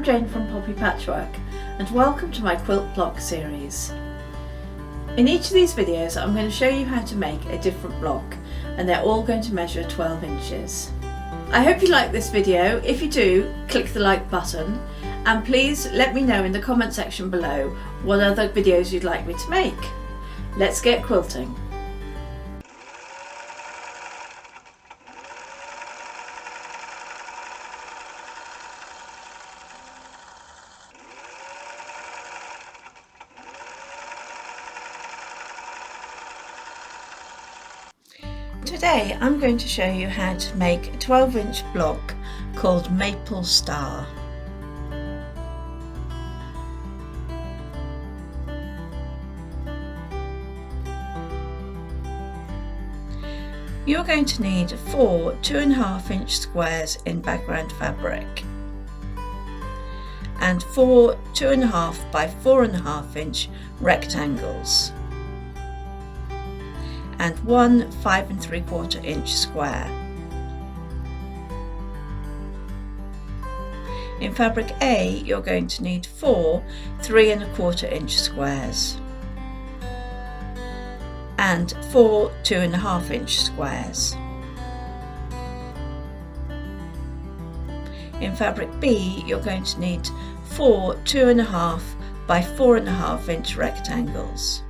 I'm Jayne from Poppy Patchwork and welcome to my quilt block series. In each of these videos I'm going to show you how to make a different block and they're all going to measure 12 inches. I hope you like this video. If you do, click the like button and please let me know in the comment section below what other videos you'd like me to make. Let's get quilting. Today I'm going to show you how to make a 12-inch block called Maple Star. You're going to need 4 2.5-inch squares in background fabric and 4 2.5 by 4.5-inch rectangles and 1 5 3/4-inch square. In fabric A, you're going to need 4 3 1/4-inch squares and 4 2.5-inch squares. In fabric B, you're going to need 4 2.5 by 4.5-inch rectangles.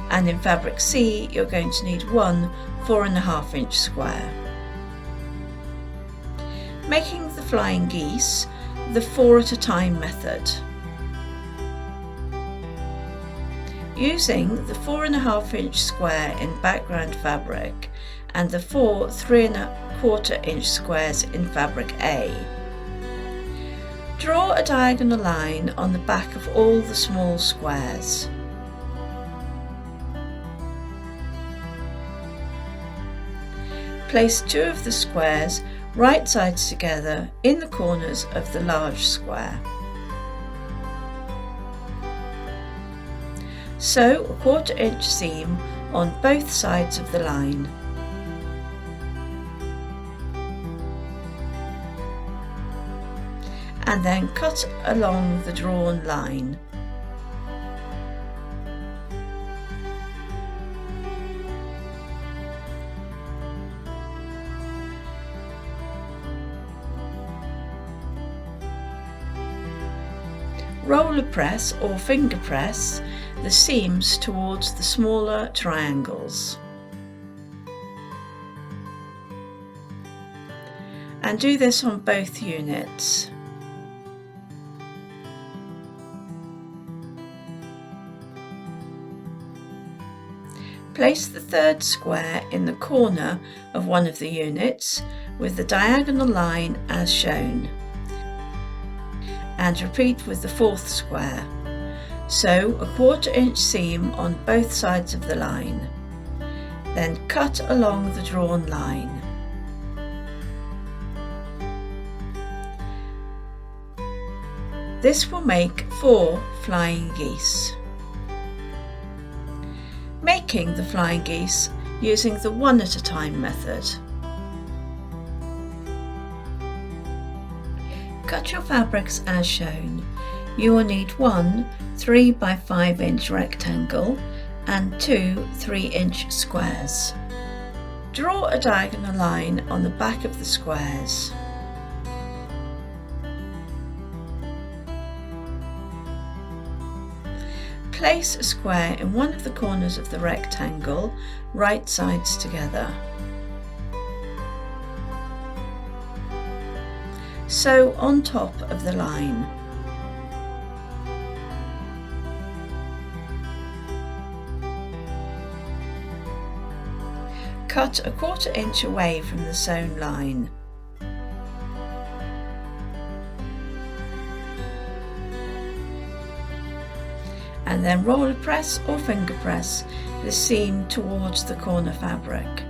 And in fabric C, you're going to need 1 4.5-inch square. Making the flying geese, the 4 at a time method. Using the 4.5-inch square in background fabric and the 4 3 1/4-inch squares in fabric A. Draw a diagonal line on the back of all the small squares. Place 2 of the squares right sides together in the corners of the large square. Sew a 1/4-inch seam on both sides of the line. And then cut along the drawn line. Roller press or finger press the seams towards the smaller triangles. And do this on both units. Place the third square in the corner of one of the units with the diagonal line as shown. And repeat with the fourth square. Sew a 1/4-inch seam on both sides of the line. Then cut along the drawn line. This will make 4 flying geese. Making the flying geese using the 1 at a time method. Cut your fabrics as shown. You will need 1 3 by 5-inch rectangle and 2 3-inch squares. Draw a diagonal line on the back of the squares. Place a square in one of the corners of the rectangle, right sides together. Sew on top of the line. Cut a 1/4-inch away from the sewn line. And then roller press or finger press the seam towards the corner fabric.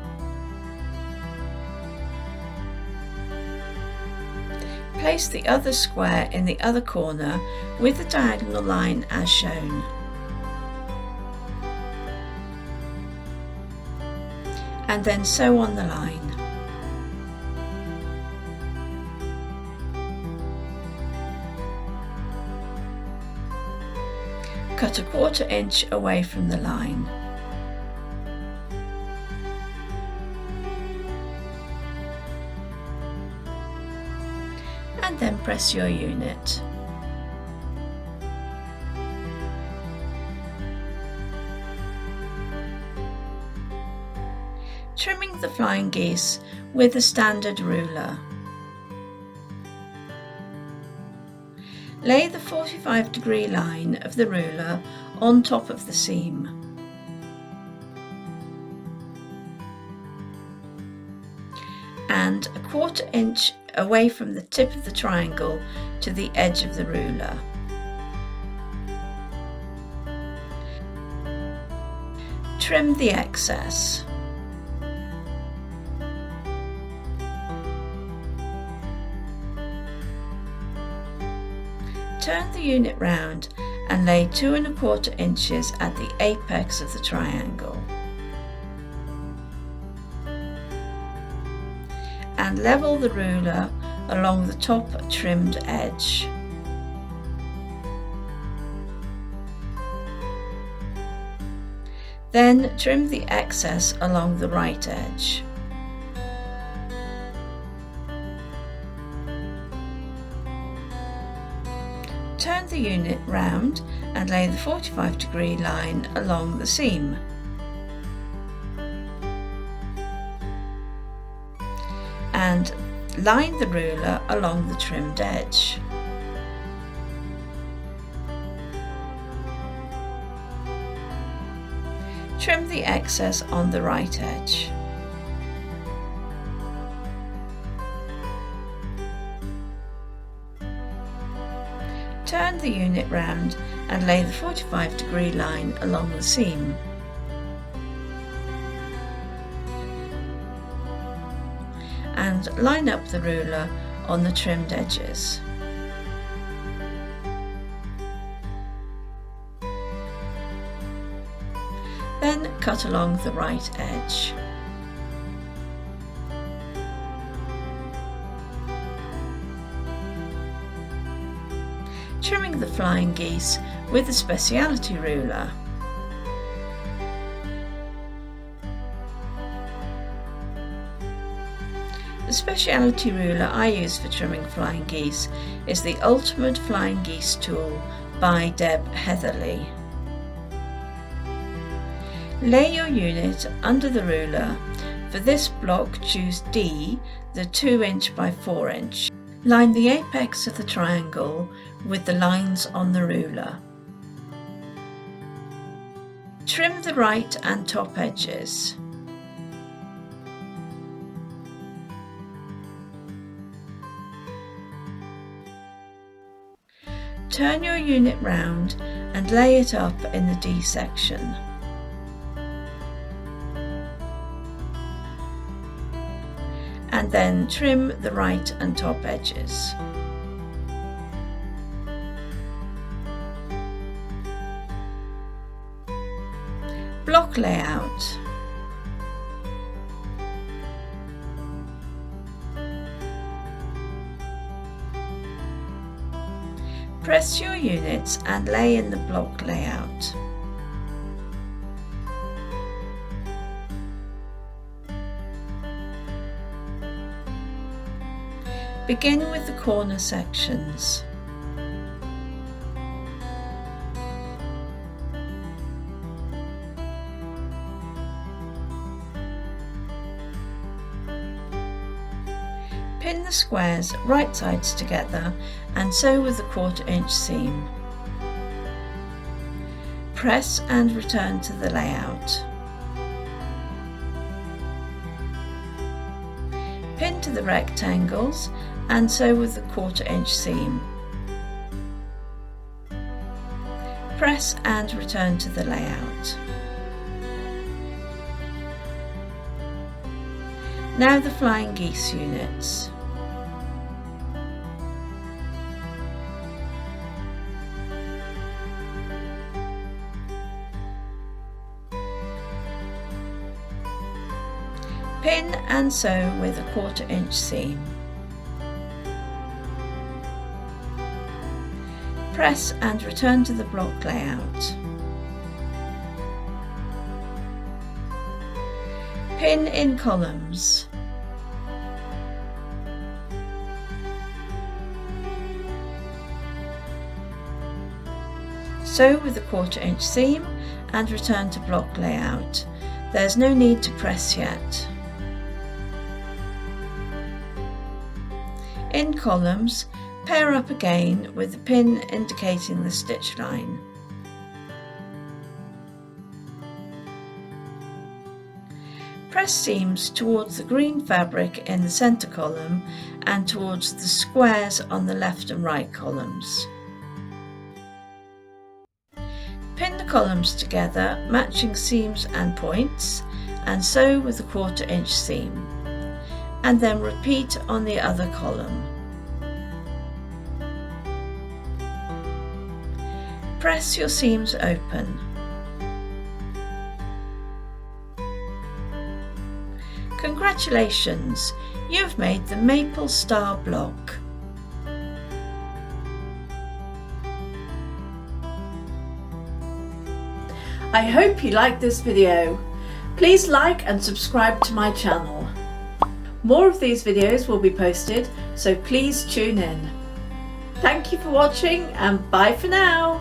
Place the other square in the other corner with the diagonal line as shown. And then sew on the line. Cut a 1/4 inch away from the line. And then press your unit. Trimming the flying geese with a standard ruler. Lay the 45-degree line of the ruler on top of the seam. And a 1/4 inch away from the tip of the triangle to the edge of the ruler. Trim the excess. Turn the unit round and lay 2 1/4 inches at the apex of the triangle. And level the ruler along the top trimmed edge. Then trim the excess along the right edge. Turn the unit round and lay the 45-degree line along the seam. And line the ruler along the trimmed edge. Trim the excess on the right edge. Turn the unit round and lay the 45-degree line along the seam. And line up the ruler on the trimmed edges. Then cut along the right edge. Trimming the flying geese with a speciality ruler. The speciality ruler I use for trimming flying geese is the Ultimate Flying Geese tool by Deb Heatherly. Lay your unit under the ruler. For this block, choose D, the 2 inch by 4 inch. Line the apex of the triangle with the lines on the ruler. Trim the right and top edges. Turn your unit round and lay it up in the D section. And then trim the right and top edges. Block layout. Press your units and lay in the block layout. Begin with the corner sections. Pin the squares right sides together and sew with the 1/4 inch seam. Press and return to the layout. Pin to the rectangles and sew with the 1/4 inch seam. Press and return to the layout. Now the flying geese units. Pin and sew with a 1/4 inch seam. Press and return to the block layout. Pin in columns. Sew with a 1/4 inch seam and return to block layout. There's no need to press yet. In columns, pair up again with the pin indicating the stitch line. Press seams towards the green fabric in the centre column and towards the squares on the left and right columns. Pin the columns together, matching seams and points, and sew with a 1/4 inch seam, and then repeat on the other column. Press your seams open. Congratulations! You've made the maple star block. I hope you liked this video. Please like and subscribe to my channel. More of these videos will be posted, so please tune in. Thank you for watching and bye for now.